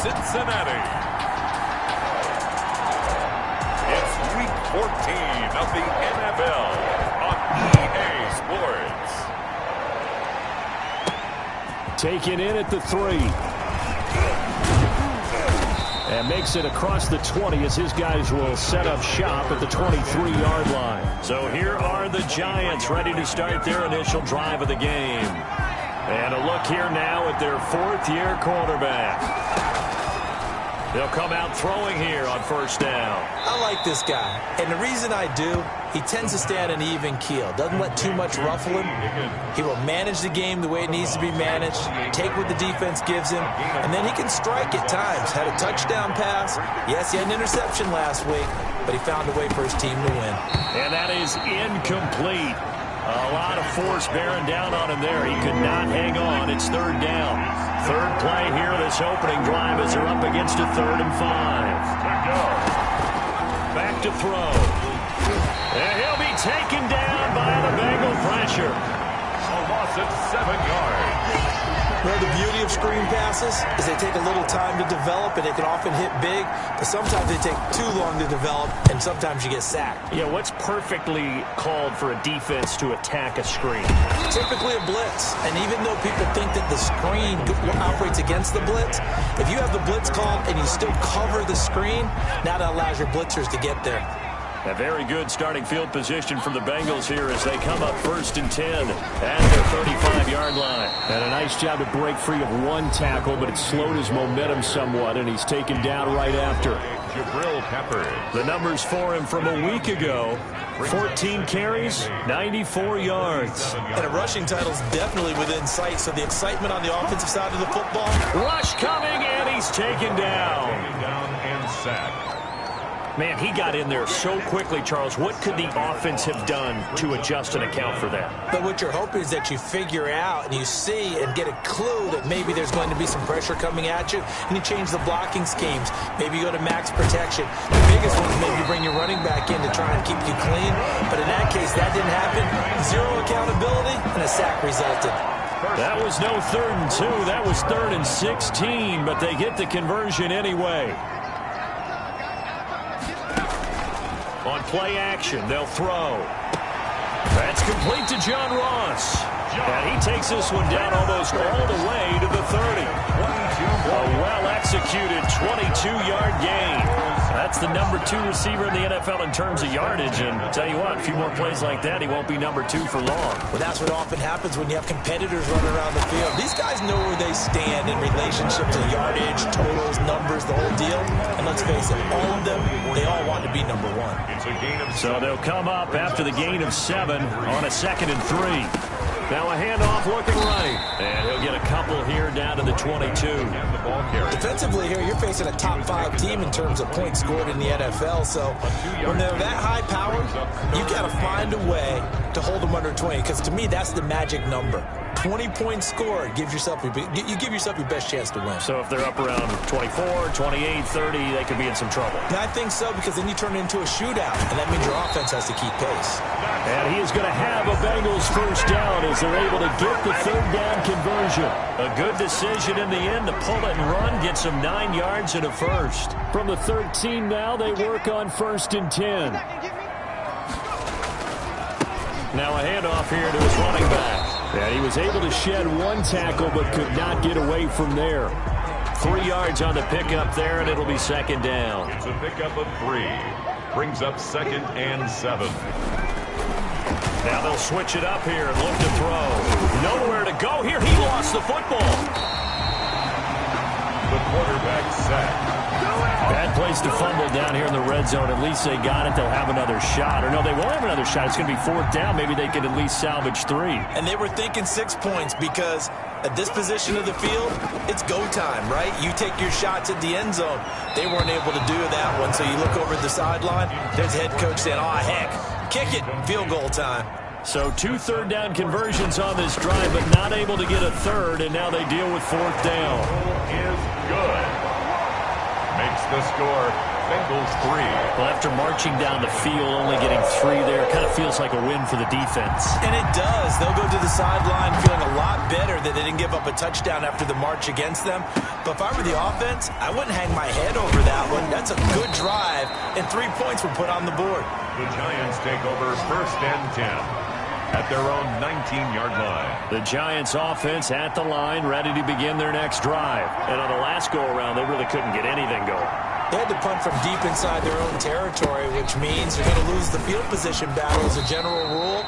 Cincinnati. It's Week 14 of the NFL on EA Sports. Taken in at the 3. And makes it across the 20 as his guys will set up shop at the 23-yard line. So here are the Giants ready to start their initial drive of the game. And a look here now at their fourth-year quarterback. They'll come out throwing here on first down. I like this guy. And the reason I do, he tends to stay on an even keel. Doesn't let too much ruffle him. He will manage the game the way it needs to be managed, take what the defense gives him, and then he can strike at times. Had a touchdown pass. Yes, he had an interception last week, but he found a way for his team to win. And that is incomplete. A lot of force bearing down on him there. He could not hang on. It's third down. Third play here, this opening drive as they're up against a 3rd and 5. Back to throw. And he'll be taken down by the Bengal pressure. A loss of 7 yards. Well, the beauty of screen passes is they take a little time to develop, and they can often hit big, but sometimes they take too long to develop, and sometimes you get sacked. Yeah, what's perfectly called for a defense to attack a screen? Typically a blitz, and even though people think that the screen operates against the blitz, if you have the blitz called and you still cover the screen, now that allows your blitzers to get there. A very good starting field position for the Bengals here as they come up 1st and 10 at their 35-yard line. And a nice job to break free of one tackle, but it slowed his momentum somewhat, and he's taken down right after. Jabril Peppers. The numbers for him from a week ago: 14 carries, 94 yards. And a rushing title's definitely within sight, so the excitement on the offensive side of the football. Rush coming, and he's taken down. Down and sacked. Man, he got in there so quickly, Charles. What could the offense have done to adjust and account for that? But what you're hoping is that you figure out and you see and get a clue that maybe there's going to be some pressure coming at you, and you change the blocking schemes. Maybe you go to max protection. The biggest one is maybe bring your running back in to try and keep you clean. But in that case, that didn't happen. Zero accountability, and a sack resulted. That was no 3rd and 2. That was 3rd and 16, but they get the conversion anyway. On play action, they'll throw. That's complete to John Ross. And he takes this one down almost all the way to the 30. A well-executed 22-yard gain. That's the number 2 receiver in the NFL in terms of yardage. And I'll tell you what, a few more plays like that, he won't be number 2 for long. Well, that's what often happens when you have competitors running around the field. These guys know where they stand in relationship to yardage, totals, numbers, the whole deal. And let's face it, all of them, they all want to be number 1. So they'll come up after the gain of 7 on a 2nd and 3. Now a handoff looking right. And he'll get a couple here down to the 22. Defensively here, you're facing a top 5 team in terms of points scored in the NFL. So when they're that high powered, you got to find a way to hold them under 20. Because to me, that's the magic number. 20 points scored gives yourself you give yourself your best chance to win. So if they're up around 24, 28, 30, they could be in some trouble. And I think so, because then you turn it into a shootout, and that means your offense has to keep pace. And he is going to have a Bengals first down as they're able to get the 3rd down conversion. A good decision in the end to pull it and run, get some 9 yards and a first. From the 13 now, they work on 1st and 10. Now a handoff here to his running back. And he was able to shed one tackle but could not get away from there. 3 yards on the pickup there, and it'll be 2nd down. It's a pickup of 3. Brings up 2nd and 7. Now they'll switch it up here and look to throw. Nowhere to go here. He lost the football. The quarterback sacked. Bad place to fumble down here in the red zone. At least they got it. They'll have another shot. Or no, they won't have another shot. It's going to be 4th down. Maybe they can at least salvage 3. And they were thinking 6 points because at this position of the field, it's go time, right? You take your shots at the end zone. They weren't able to do that one. So you look over at the sideline. There's the head coach saying, oh, heck, kick it. Field goal time. So 2 3rd down conversions on this drive, but not able to get a 3rd. And now they deal with 4th down. Is good. Makes the score, Bengals 3. Well, after marching down the field, only getting 3 there, kind of feels like a win for the defense. And it does. They'll go to the sideline feeling a lot better that they didn't give up a touchdown after the march against them. But if I were the offense, I wouldn't hang my head over that one. That's a good drive, and 3 points were put on the board. The Giants take over 1st and 10 at their own 19-yard line. The Giants offense at the line, ready to begin their next drive. And on the last go-around, they really couldn't get anything going. They had to punt from deep inside their own territory, which means they're going to lose the field position battle as a general rule.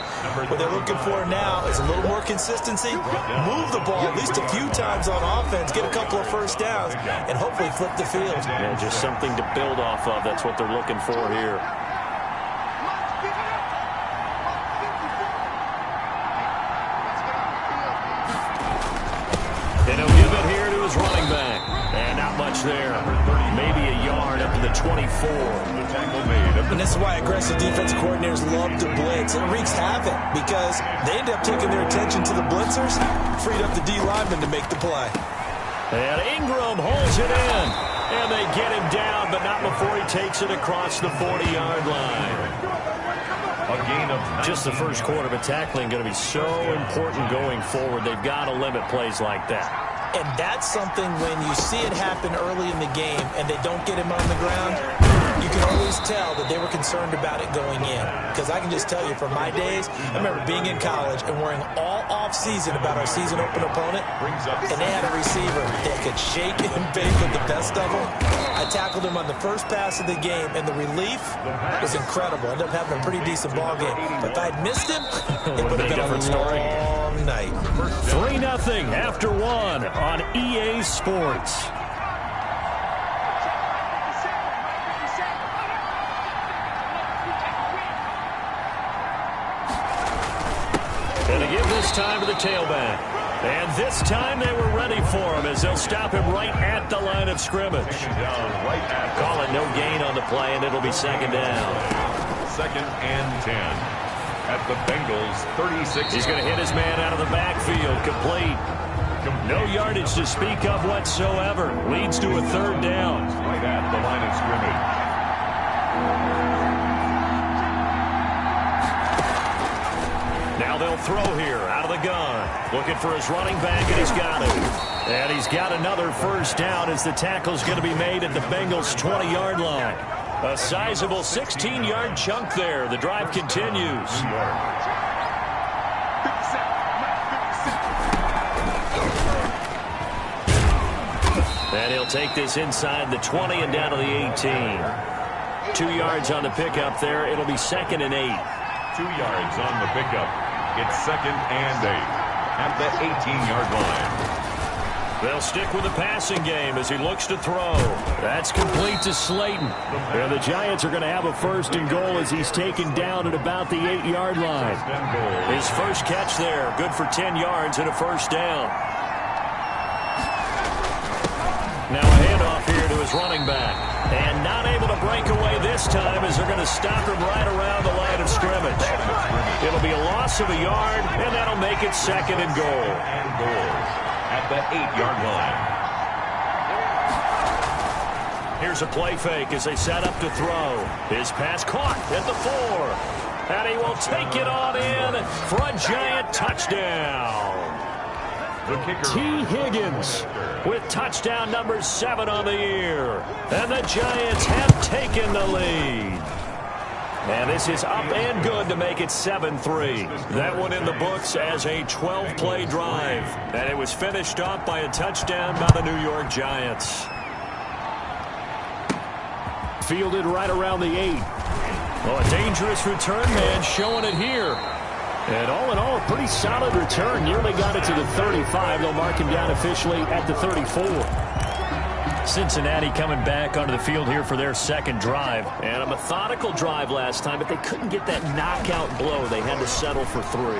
What they're looking for now is a little more consistency, move the ball at least a few times on offense, get a couple of first downs, and hopefully flip the field. Yeah, just something to build off of. That's what they're looking for here. And he'll give it here to his running back. And not much there. Maybe a yard up to the 24. The tackle made. And this is why aggressive defense coordinators love to blitz. It wreaks havoc because they end up taking their attention to the blitzers, freed up the D lineman to make the play. And Ingram holds it in. And they get him down, but not before he takes it across the 40-yard line. A gain of 19. Just the first quarter, but tackling going to be so important going forward. They've got to limit plays like that. And that's something when you see it happen early in the game and they don't get him on the ground, you can always tell that they were concerned about it going in. Because I can just tell you from my days, I remember being in college and worrying all off-season about our season open opponent, and they had a receiver that could shake and bake with the best of them. I tackled him on the first pass of the game, and the relief was incredible. I ended up having a pretty decent ball game. But if I'd missed him, it would have been a different story. long night. 3-0 after 1 on EA Sports. And to give this time to the tailback. And this time they were ready for him as they'll stop him right at the line of scrimmage. Call it no gain on the play, and it'll be 2nd down. 2nd and 10 at the Bengals 36. He's going to hit his man out of the backfield. Complete. No yardage to speak of whatsoever. Leads to a 3rd down. Right at the line of scrimmage. Now they'll throw here out of the gun. Looking for his running back, and he's got it. And he's got another 1st down as the tackle's going to be made at the Bengals' 20-yard line. A sizable 16-yard chunk there. The drive continues. And he'll take this inside the 20 and down to the 18. 2 yards on the pickup there. It'll be 2nd and 8. 2 yards on the pickup. It's 2nd and 8 at the 18-yard line. They'll stick with the passing game as he looks to throw. That's complete to Slayton. And the Giants are going to have a 1st and goal as he's taken down at about the 8-yard line. His first catch there, good for 10 yards and a 1st down. Now a handoff here to his running back. And not able to break away this time as they're going to stop him right around the line of scrimmage. It'll be a loss of a yard, and that'll make it 2nd and goal. At the 8-yard line. Here's a play fake as they set up to throw. His pass caught at the 4. And he will take it on in for a Giant touchdown. The kicker, T. Higgins, with touchdown number 7 on the year. And the Giants have taken the lead. And this is up and good to make it 7-3. That one in the books as a 12-play drive. And it was finished off by a touchdown by the New York Giants. Fielded right around the 8. Oh, a dangerous return man showing it here. And all in all, a pretty solid return. Nearly got it to the 35. They'll mark him down officially at the 34. Cincinnati coming back onto the field here for their 2nd drive. And a methodical drive last time, but they couldn't get that knockout blow. They had to settle for 3.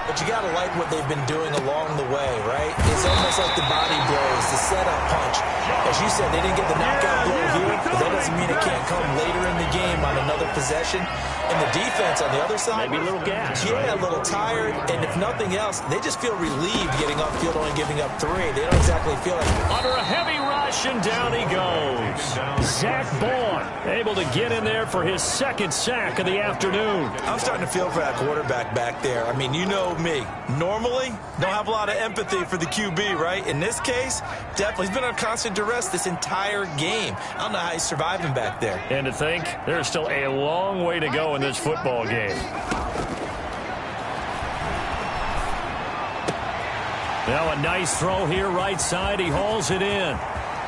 But you got to like what they've been doing along the way, right? It's almost like the body blows, the setup punch. As you said, they didn't get the knockout blow here, but that doesn't mean it can't come later in the game on another of possession. And the defense on the other side, maybe a little gas. Yeah, right? a little tired. And if nothing else, they just feel relieved getting upfield, only giving up 3. They don't exactly feel like... Under a heavy rush, and down he goes. Zach Bourne able to get in there for his second sack of the afternoon. I'm starting to feel for that quarterback back there. I mean, you know me. Normally, don't have a lot of empathy for the QB, right? In this case, definitely. He's been under constant duress this entire game. I don't know how he's surviving back there. And to think, there's still a long way to go in this football game. Now a nice throw here right side. He hauls it in.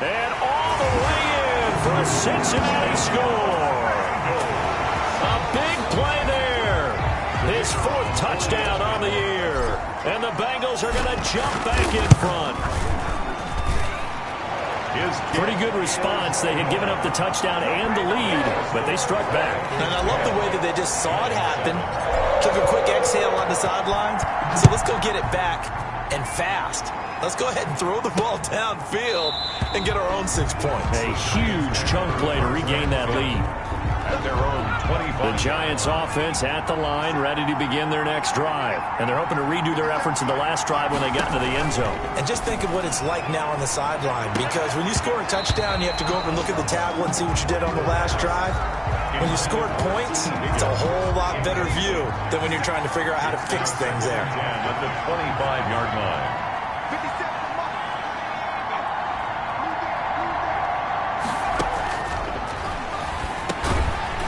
And all the way in for a Cincinnati score. A big play there. His 4th touchdown on the year. And the Bengals are going to jump back in front. Pretty good response. They had given up the touchdown and the lead, but they struck back. And I love the way that they just saw it happen, took a quick exhale on the sidelines. So let's go get it back and fast. Let's go ahead and throw the ball downfield and get our own 6 points. A huge chunk play to regain that lead. At their own 25. The Giants offense at the line, ready to begin their next drive. And they're hoping to redo their efforts in the last drive when they got into the end zone. And just think of what it's like now on the sideline, because when you score a touchdown, you have to go over and look at the tablet and see what you did on the last drive. When you scored points, it's a whole lot better view than when you're trying to figure out how to fix things there. At the 25-yard line.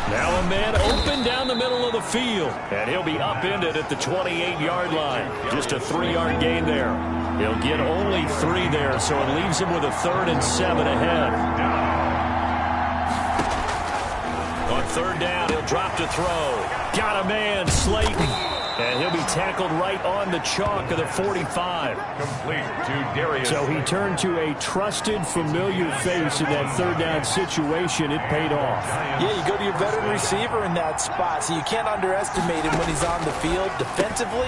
Now a man open down the middle of the field. And he'll be upended at the 28-yard line. Just a 3-yard gain there. He'll get only 3 there, so it leaves him with a 3rd and 7 ahead. On 3rd down, he'll drop to throw. Got a man, Slayton. And he'll be tackled right on the chalk of the 45. Complete to Darius. So he turned to a trusted, familiar face in that 3rd down situation. It paid off. Yeah, you go to your veteran receiver in that spot, so you can't underestimate him when he's on the field defensively.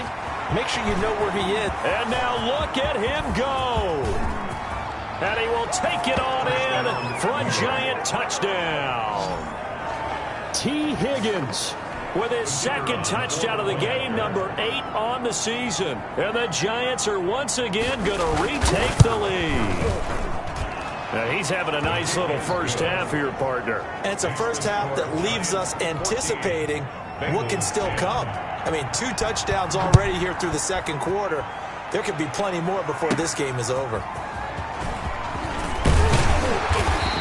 Make sure you know where he is. And now look at him go. And he will take it on in for a Giant touchdown. T. Higgins with his 2nd touchdown of the game, number 8 on the season. And the Giants are once again going to retake the lead. Now he's having a nice little first half here, partner. And it's a first half that leaves us anticipating what can still come. I mean, 2 touchdowns already here through the 2nd quarter. There could be plenty more before this game is over.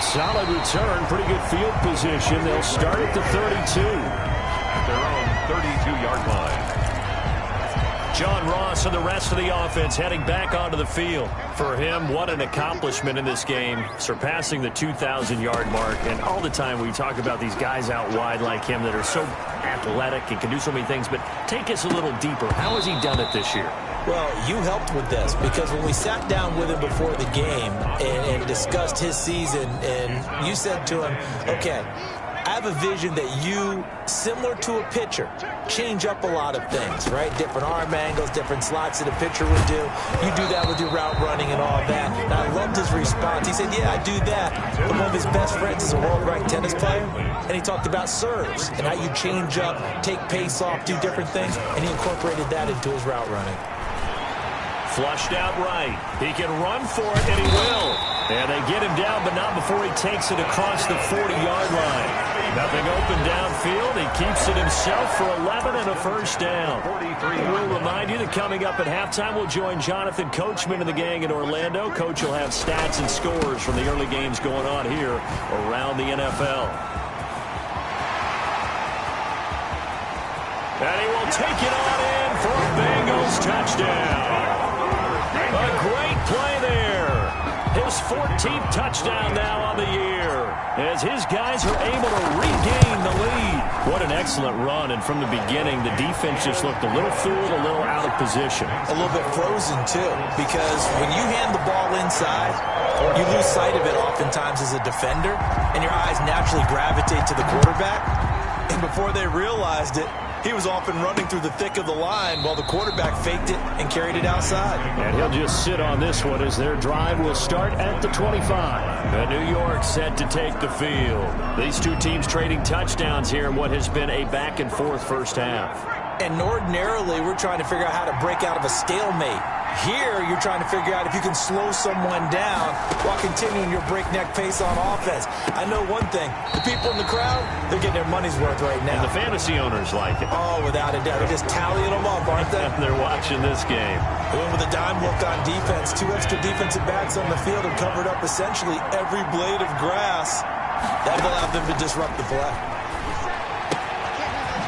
Solid return, pretty good field position. They'll start at the 32. Their own 32-yard line. John Ross and the rest of the offense heading back onto the field. For him, what an accomplishment in this game, surpassing the 2,000-yard mark. And all the time we talk about these guys out wide like him that are so athletic and can do so many things. But take us a little deeper. How has he done it this year? Well, you helped with this because when we sat down with him before the game and discussed his season, and you said to him, okay, I have a vision that you, similar to a pitcher, change up a lot of things, right? Different arm angles, different slots that a pitcher would do. You do that with your route running and all that. And I loved his response. He said, yeah, I do that. But one of his best friends is a world-ranked tennis player, and he talked about serves and how you change up, take pace off, do different things, and he incorporated that into his route running. Flushed out right. He can run for it, and he will. And they get him down, but not before he takes it across the 40-yard line. Nothing open downfield. He keeps it himself for 11 and a first down. We'll remind you that coming up at halftime, we'll join Jonathan Coachman and the gang in Orlando. Coach will have stats and scores from the early games going on here around the NFL. And he will take it on in for a Bengals touchdown. A great play there. His 14th touchdown now on the year as his guys are able to regain the lead. What an excellent run, and from the beginning, the defense just looked a little fooled, a little out of position. A little bit frozen, too, because when you hand the ball inside, you lose sight of it oftentimes as a defender, and your eyes naturally gravitate to the quarterback. And before they realized it, He was often running through the thick of the line while the quarterback faked it and carried it outside. And he'll just sit on this one as their drive will start at the 25. And New York set to take the field. These two teams trading touchdowns here in what has been a back-and-forth first half. And ordinarily, we're trying to figure out how to break out of a stalemate. Here, you're trying to figure out if you can slow someone down while continuing your breakneck pace on offense. I know one thing. The people in the crowd, they're getting their money's worth right now. And the fantasy owners like it. Oh, without a doubt. They're just tallying them up, aren't they? They're watching this game. Going with a dime look on defense. Two extra defensive backs on the field have covered up essentially every blade of grass. That will allow them to disrupt the play.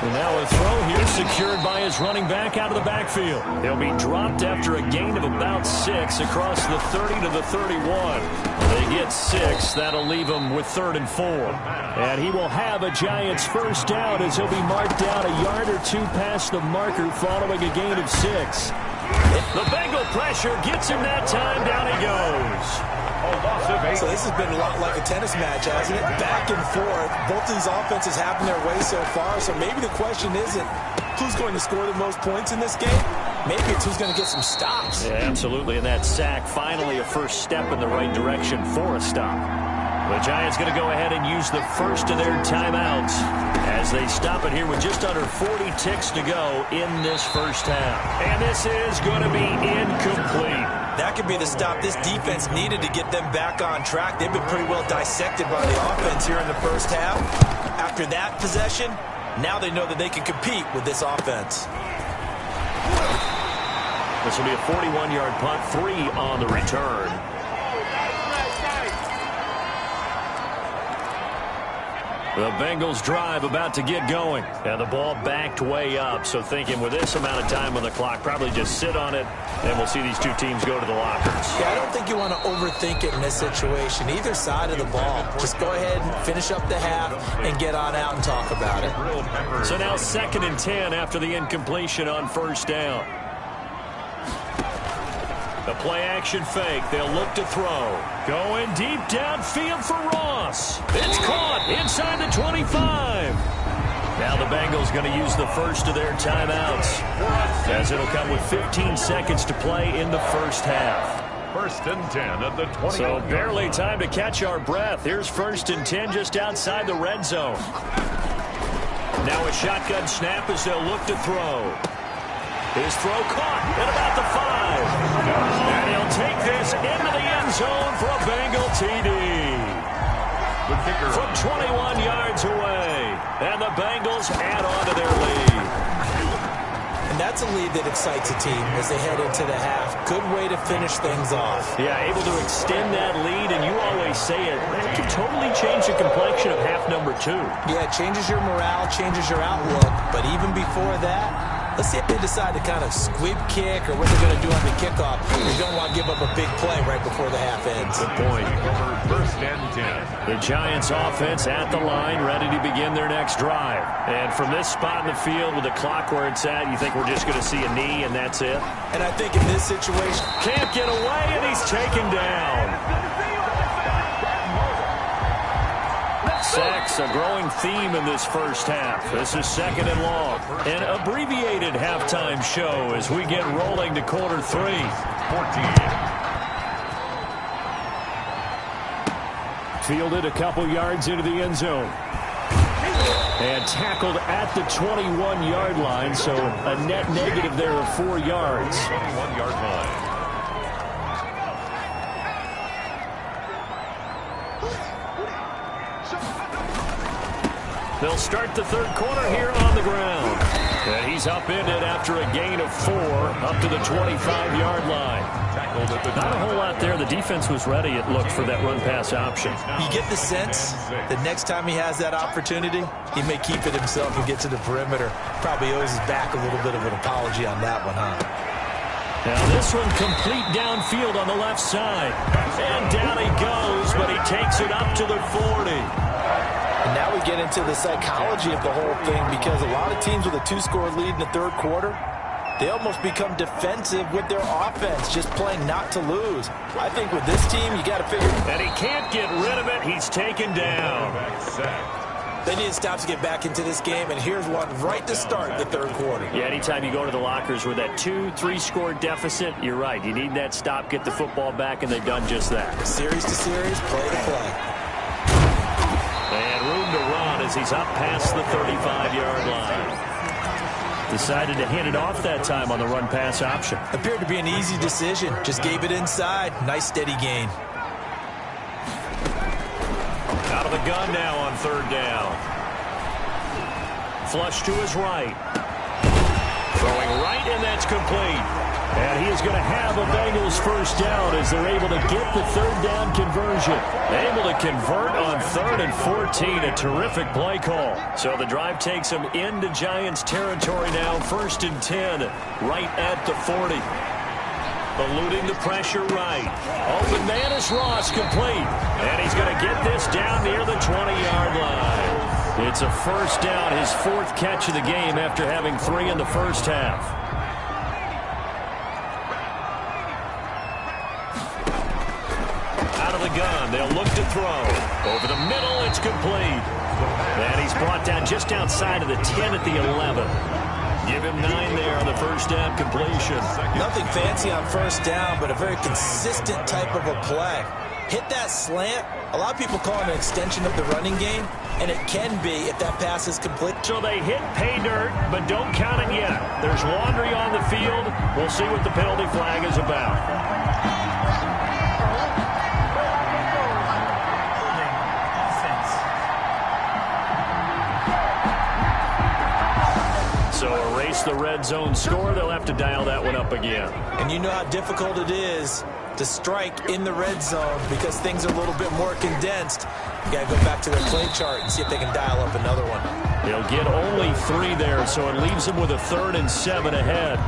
And now a throw here secured by his running back out of the backfield. He'll be dropped after a gain of about 6 across the 30 to the 31. They get 6. That'll leave him with 3rd and 4. And he will have a Giants first down as he'll be marked down a yard or two past the marker following a gain of 6. The Bengal pressure gets him that time. Down he goes. So this has been a lot like a tennis match, hasn't it? Back and forth. Both of these offenses having their way so far. So maybe the question isn't who's going to score the most points in this game. Maybe it's who's going to get some stops. Yeah, absolutely. And that sack, finally a first step in the right direction for a stop. The Giants going to go ahead and use the first of their timeouts as they stop it here with just under 40 ticks to go in this first half. And this is going to be incomplete. That could be the stop this defense needed to get them back on track. They've been pretty well dissected by the offense here in the first half. After that possession, now they know that they can compete with this offense. This will be a 41-yard punt, 3 on the return. The Bengals drive about to get going. And the ball backed way up. So thinking with this amount of time on the clock, probably just sit on it, and we'll see these two teams go to the lockers. Yeah, I don't think you want to overthink it in this situation. Either side of the ball. Just go ahead and finish up the half and get on out and talk about it. So now 2nd and 10 after the incompletion on first down. The play-action fake. They'll look to throw. Going deep downfield for Ross. It's caught inside the 25. Now the Bengals going to use the first of their timeouts, as it'll come with 15 seconds to play in the first half. 1st and 10 at the 20. So barely time to catch our breath. Here's 1st and 10 just outside the red zone. Now a shotgun snap as they'll look to throw. His throw caught at about the 5. And he'll take this into the end zone for a Bengal TD. From 21 yards away. And the Bengals add on to their lead. And that's a lead that excites a team as they head into the half. Good way to finish things off. Yeah, able to extend that lead, and you always say it, that can totally change the complexion of half number 2. Yeah, it changes your morale, changes your outlook. But even before that, let's see if they decide to kind of squib kick or what they're going to do on the kickoff. They don't want to give up a big play right before the half ends. Good point. 1st and 10. The Giants offense at the line, ready to begin their next drive. And from this spot in the field with the clock where it's at, you think we're just going to see a knee and that's it? And I think in this situation, can't get away and he's taken down. Sacks, a growing theme in this first half. This is 2nd and long. An abbreviated halftime show as we get rolling to quarter 3. 14. Fielded a couple yards into the end zone. And tackled at the 21-yard line, so a net negative there of 4 yards. 21-yard line. They'll start the 3rd quarter here on the ground. And he's upended after a gain of 4 up to the 25-yard line. Not a whole lot there. The defense was ready, it looked, for that run-pass option. You get the sense that next time he has that opportunity, he may keep it himself and get to the perimeter. Probably owes his back a little bit of an apology on that one, huh? Now this one complete downfield on the left side. And down he goes, but he takes it up to the 40. And now we get into the psychology of the whole thing, because a lot of teams with a 2-score lead in the 3rd quarter, they almost become defensive with their offense, just playing not to lose. I think with this team, you got to figure. And he can't get rid of it. He's taken down. They need stops to get back into this game, and here's one right to start the third quarter. Yeah, anytime you go to the lockers with that 2-3 score deficit, you're right. You need that stop, get the football back, and they've done just that. Series to series, play to play. And room to run as he's up past the 35-yard line. Decided to hand it off that time on the run-pass option. Appeared to be an easy decision. Just gave it inside. Nice steady gain. Out of the gun now on third down. Flush to his right. Throwing right, and that's complete. And he is going to have a Bengals first down as they're able to get the third down conversion. Able to convert on 3rd and 14. A terrific play call. So the drive takes them into Giants territory now. 1st and 10, right at the 40. Eluding the pressure right. Open man is Ross, complete. And he's going to get this down near the 20-yard line. It's a first down, his 4th catch of the game after having 3 in the first half. Gun. They'll look to throw. Over the middle, it's complete. And he's brought down just outside of the 10 at the 11. Give him 9 there on the first down completion. Nothing fancy on first down, but a very consistent type of a play. Hit that slant. A lot of people call it an extension of the running game, and it can be if that pass is complete. So they hit pay dirt, but don't count it yet. There's laundry on the field. We'll see what the penalty flag is about. So erase the red zone score. They'll have to dial that one up again. And you know how difficult it is to strike in the red zone because things are a little bit more condensed. You got to go back to their play chart and see if they can dial up another one. They'll get only 3 there, so it leaves them with a 3rd and 7 ahead.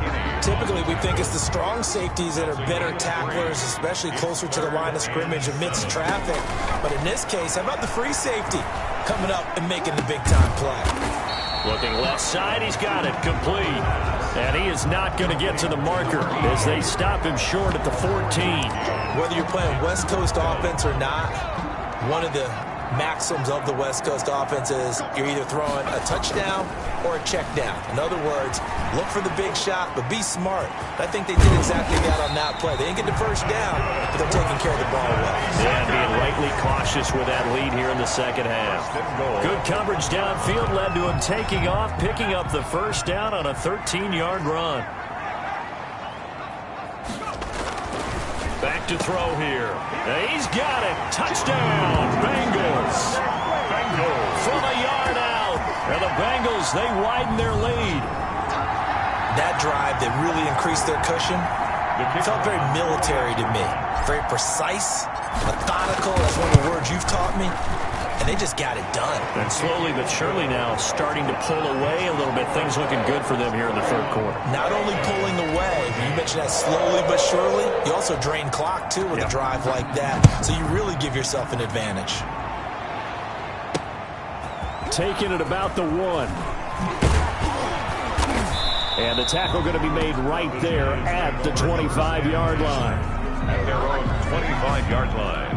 Typically, we think it's the strong safeties that are better tacklers, especially closer to the line of scrimmage amidst traffic. But in this case, how about the free safety coming up and making the big-time play? Looking left side, he's got it, complete. And he is not going to get to the marker as they stop him short at the 14. Whether you're playing West Coast offense or not, one of the maxims of the West Coast offense is you're either throwing a touchdown or a check down. In other words, look for the big shot, but be smart. I think they did exactly that on that play. They didn't get the first down, but they're taking care of the ball well. And being rightly cautious with that lead here in the second half. Good coverage downfield led to him taking off, picking up the first down on a 13-yard run. Back to throw here. He's got it. Touchdown, Bengals. From a yard out. And the Bengals, they widen their lead. That drive that really increased their cushion felt very military to me. Very precise, methodical. That's one of the words you've taught me. And they just got it done. And slowly but surely now starting to pull away a little bit. Things looking good for them here in the third quarter. Not only pulling away, but you mentioned that slowly but surely. You also drain clock, too, with a drive like that. So you really give yourself an advantage. Taking it about the 1. And the tackle going to be made right there at the 25-yard line. At their own 25-yard line.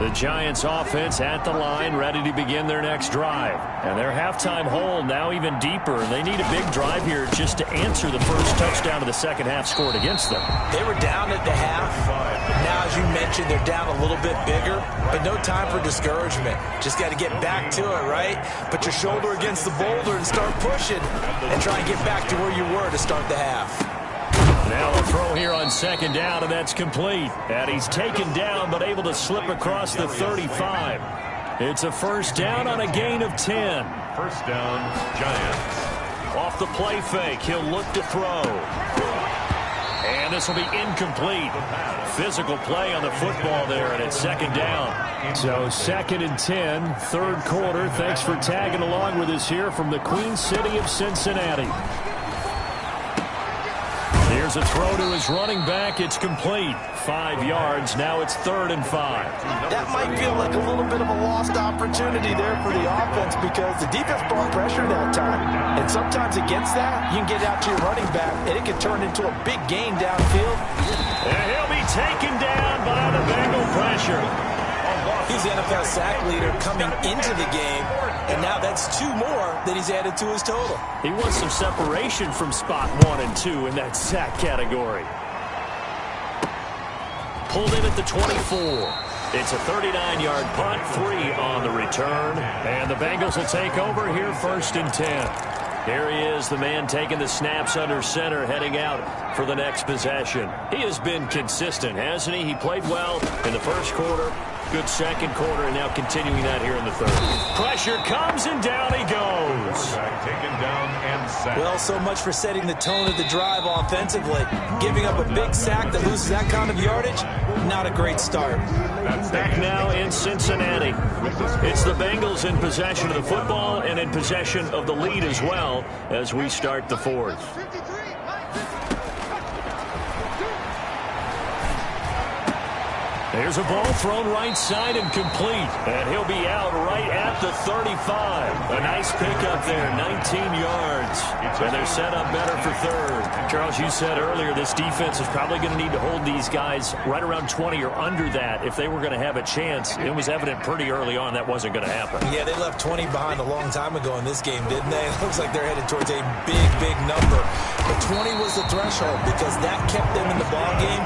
The Giants offense at the line, ready to begin their next drive. And their halftime hole now even deeper. They need a big drive here just to answer the first touchdown of the second half scored against them. They were down at the half. Now, as you mentioned, they're down a little bit bigger, but no time for discouragement. Just got to get back to it, right? Put your shoulder against the boulder and start pushing and try and get back to where you were to start the half. Now a throw here on second down, and that's complete. And he's taken down, but able to slip across the 35. It's a first down on a gain of 10. First down, Giants. Off the play fake, he'll look to throw. And this will be incomplete. Physical play on the football there, and it's second down. So 2nd and 10, third quarter. Thanks for tagging along with us here from the Queen City of Cincinnati. Here's a throw to his running back. It's complete. 5 yards. Now it's 3rd and 5. That might feel like a little bit of a lost opportunity there for the offense because the defense brought pressure that time. And sometimes against that, you can get out to your running back, and it can turn into a big gain downfield. And he'll be taken down by the Bengal pressure. He's the NFL sack leader coming into the game, and now That's 2 more that he's added to his total. He wants some separation from spot 1 and 2 in that sack category. Pulled in at the 24. It's a 39-yard punt, 3 on the return. And the Bengals will take over here, 1st and 10. Here he is, the man taking the snaps under center, heading out for the next possession. He has been consistent, hasn't he? He played well in the first quarter, good second quarter, and now continuing that here in the third. Pressure comes, and down he goes. Taken down and sacked. Well, so much for setting the tone of the drive offensively. Giving up a big sack that loses that kind of yardage, not a great start. Back now in Cincinnati. It's the Bengals in possession of the football and in possession of the lead as well as we start the fourth. There's a ball thrown right side and complete. And he'll be out right at the 35. A nice pickup there, 19 yards. And they're set up better for third. Charles, you said earlier this defense is probably going to need to hold these guys right around 20 or under that if they were going to have a chance. It was evident pretty early on that wasn't going to happen. Yeah, they left 20 behind a long time ago in this game, didn't they? It looks like they're headed towards a big, big number. But 20 was the threshold because that kept them in the ball game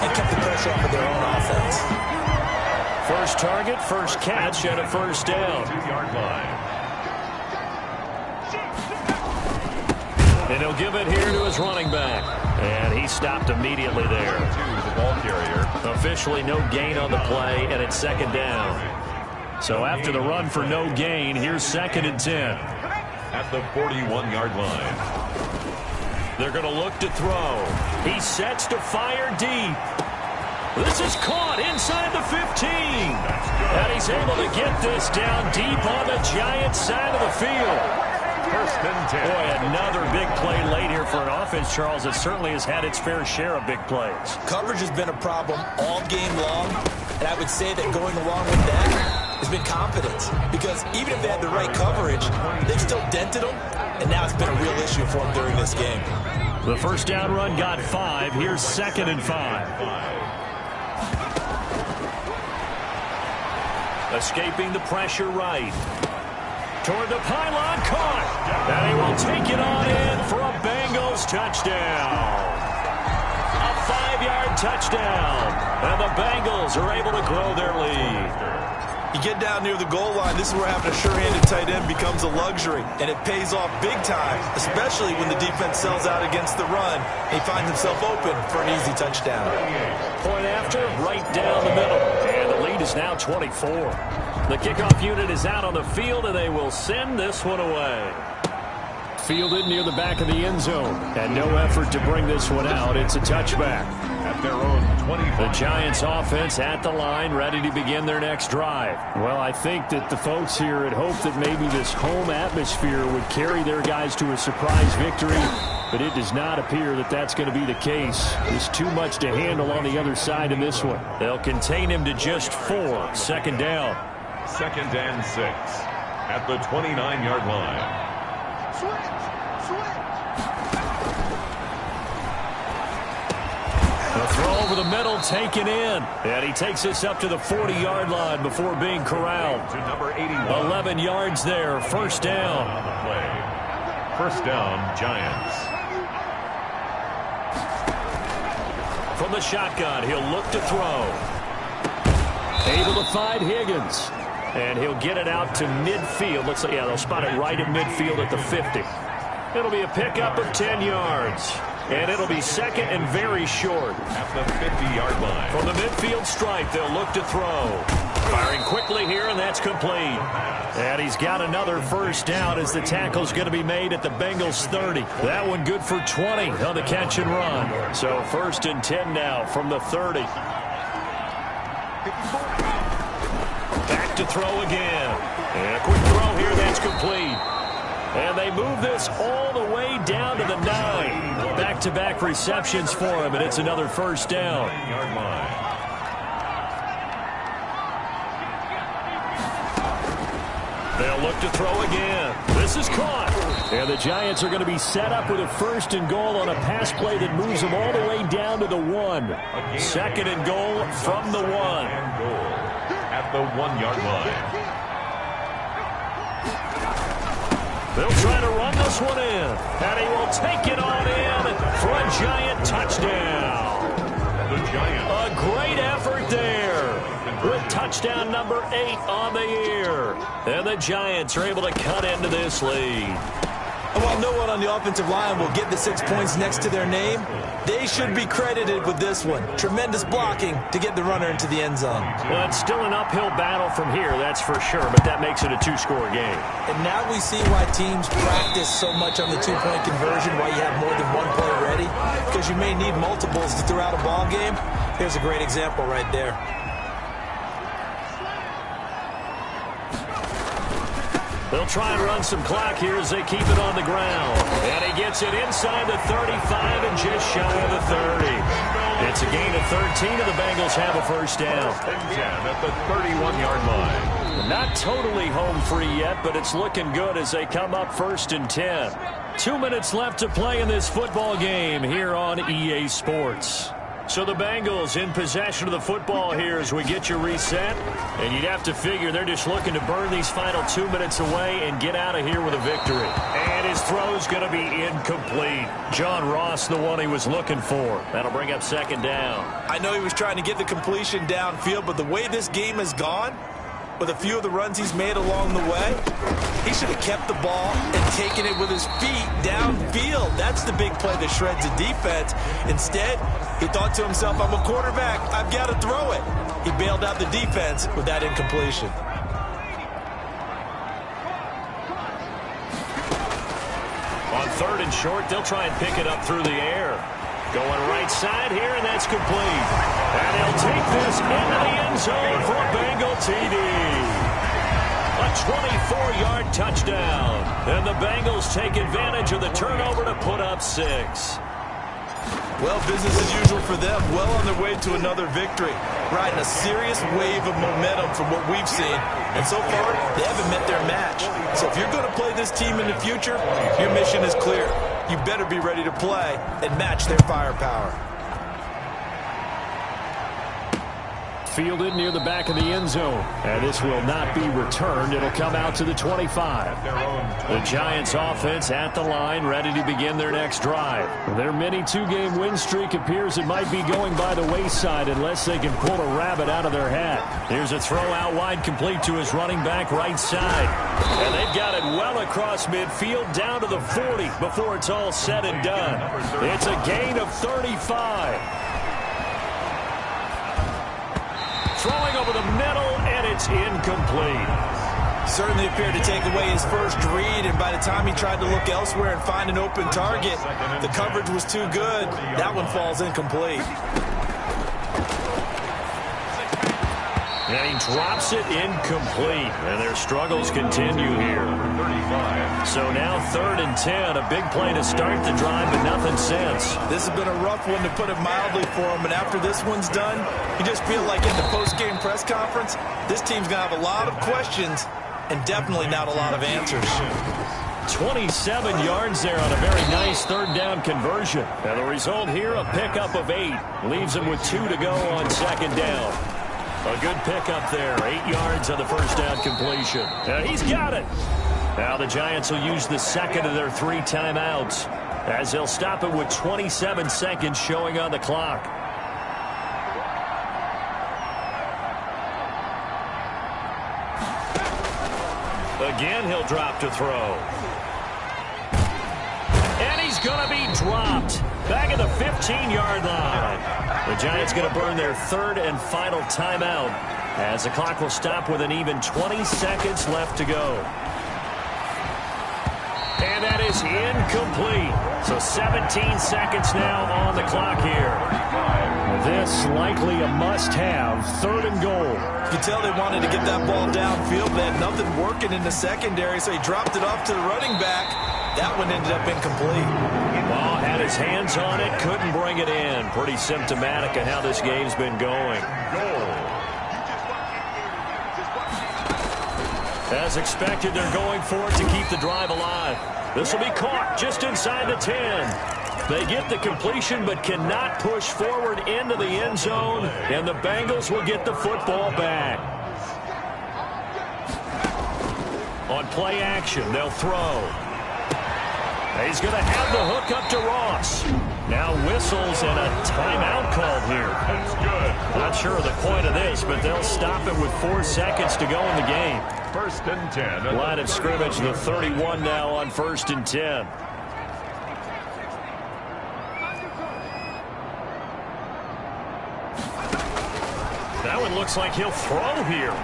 and kept the pressure off of their own offense. First target, first catch, and a first down. 2-yard line. And he'll give it here to his running back. And he stopped immediately there. To the ball carrier. Officially no gain on the play, and it's second down. So after the run for no gain, here's 2nd and 10. At the 41-yard line. They're going to look to throw. He sets to fire deep. This is caught inside the 15. And he's able to get this down deep on the Giants side of the field. 1st and 10. Boy, another big play late here for an offense, Charles, that certainly has had its fair share of big plays. Coverage has been a problem all game long, and I would say that going along with that has been confidence. Because even if they had the right coverage, they've still dented them, and now it's been a real issue for them during this game. The first down run got 5. Here's 2nd and 5. Escaping the pressure right. Toward the pylon, caught. And he will take it on in for a Bengals touchdown. A 5-yard touchdown. And the Bengals are able to grow their lead. You get down near the goal line, this is where having a sure-handed tight end becomes a luxury. And it pays off big time, especially when the defense sells out against the run. And he finds himself open for an easy touchdown. Point after, right down the middle. And the lead is now 24. The kickoff unit is out on the field, and they will send this one away. Fielded near the back of the end zone. And no effort to bring this one out. It's a touchback. At their own 25. The Giants offense at the line, ready to begin their next drive. Well, I think that the folks here had hoped that maybe this home atmosphere would carry their guys to a surprise victory, but it does not appear that that's going to be the case. There's too much to handle on the other side in this one. They'll contain him to just 4. 2nd down. 2nd and 6. At the 29-yard line. The throw over the middle taken in. And he takes this up to the 40-yard line before being corralled. To number 81. 11 yards there. First down. On the play. First down, Giants. From the shotgun, he'll look to throw. Able to find Higgins. And he'll get it out to midfield. Looks like, yeah, they'll spot it right at midfield at the 50. It'll be a pickup of 10 yards. And it'll be 2nd and very short. At the 50-yard line. From the midfield stripe, they'll look to throw. Firing quickly here, and that's complete. And he's got another first down as the tackle's going to be made at the Bengals 30. That one good for 20 on the catch and run. So 1st and 10 now from the 30. Back to throw again. And a quick throw here, that's complete. And they move this all the way down to the 9. Back-to-back receptions for him, and it's another first down. 9-yard line. They'll look to throw again. This is caught. And the Giants are going to be set up with a 1st and goal on a pass play that moves them all the way down to the 1. 2nd and goal from the 1. And goal at the 1-yard line. They'll try to run this one in. And he will take it on in for a Giant touchdown. The Giants. A great effort there. With touchdown number 8 on the year. And the Giants are able to cut into this lead. And while no one on the offensive line will get the 6 points next to their name, they should be credited with this one. Tremendous blocking to get the runner into the end zone. Well, it's still an uphill battle from here, that's for sure, but that makes it a 2-score game. And now we see why teams practice so much on the 2-point conversion, why you have more than one play ready, because you may need multiples throughout a ball game. Here's a great example right there. They'll try and run some clock here as they keep it on the ground. And he gets it inside the 35 and just shy of the 30. It's a gain of 13, and the Bengals have a first down. 10 at the 31-yard line. Not totally home free yet, but it's looking good as they come up 1st and 10. 2 minutes left to play in this football game here on EA Sports. So the Bengals in possession of the football here as we get you reset. And you'd have to figure they're just looking to burn these final 2 minutes away and get out of here with a victory. And his throw's going to be incomplete. John Ross, the one he was looking for. That'll bring up 2nd down. I know he was trying to get the completion downfield, but the way this game has gone, with a few of the runs he's made along the way, he should have kept the ball and taken it with his feet downfield. That's the big play that shreds the defense. Instead, he thought to himself, I'm a quarterback, I've got to throw it. He bailed out the defense with that incompletion. On 3rd and short, they'll try and pick it up through the air. Going right side here, and that's complete. And he'll take this into the end zone for a Bengal TD. A 24-yard touchdown. And the Bengals take advantage of the turnover to put up 6. Well, business as usual for them. Well on their way to another victory. Riding a serious wave of momentum from what we've seen. And so far, they haven't met their match. So if you're going to play this team in the future, your mission is clear. You better be ready to play and match their firepower. Fielded near the back of the end zone. And this will not be returned. It'll come out to the 25. The Giants offense at the line, ready to begin their next drive. Their mini 2-game win streak appears it might be going by the wayside unless they can pull a rabbit out of their hat. Here's a throw out wide, complete to his running back right side. And they've got it well across midfield down to the 40 before it's all said and done. It's a gain of 35. Throwing over the middle, and it's incomplete. Certainly appeared to take away his first read, and by the time he tried to look elsewhere and find an open target, the coverage was too good. That one falls incomplete. And he drops it incomplete. And their struggles continue here. So now 3rd and 10. A big play to start the drive, but nothing since. This has been a rough one, to put it mildly, for him. And after this one's done, you just feel like in the post-game press conference, this team's going to have a lot of questions and definitely not a lot of answers. 27 yards there on a very nice 3rd down conversion. And the result here, a pickup of 8. Leaves them with 2 to go on 2nd down. A good pickup there. 8 yards on the first down completion. And he's got it. Now the Giants will use the 2nd of their 3 timeouts as they'll stop it with 27 seconds showing on the clock. Again, he'll drop to throw. And he's going to be dropped. Back at the 15-yard line. The Giants going to burn their 3rd and final timeout as the clock will stop with an even 20 seconds left to go. And that is incomplete. So 17 seconds now on the clock here. This likely a must-have 3rd and goal. You can tell they wanted to get that ball downfield. They had nothing working in the secondary, so he dropped it off to the running back. That one ended up incomplete. Ball had his hands on it, couldn't bring it in. Pretty symptomatic of how this game's been going. As expected, they're going for it to keep the drive alive. This will be caught just inside the 10. They get the completion but cannot push forward into the end zone, and the Bengals will get the football back. On play action, they'll throw. He's going to have the hook up to Ross. Now whistles and a timeout called here. That's good. Not sure of the point of this, but they'll stop it with 4 seconds to go in the game. 1st and 10. Line of scrimmage, the 31 now on 1st and 10. That one looks like he'll throw here.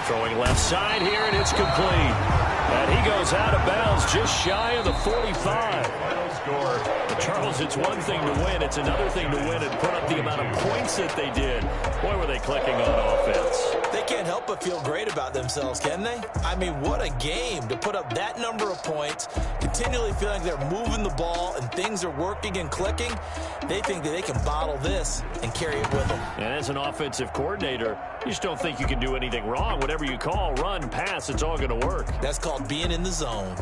Throwing left side here, and it's complete. And he goes out of bounds just shy of the 45. Final score. Charles, it's one thing to win. It's another thing to win and put up the amount of points that they did. Boy, were they clicking on offense. They can't help but feel great about themselves, can they? I mean, what a game to put up that number of points, continually feeling like they're moving the ball and things are working and clicking. They think that they can bottle this and carry it with them. And as an offensive coordinator, you just don't think you can do anything wrong. Whatever you call, run, pass, it's all going to work. That's called being in the zone.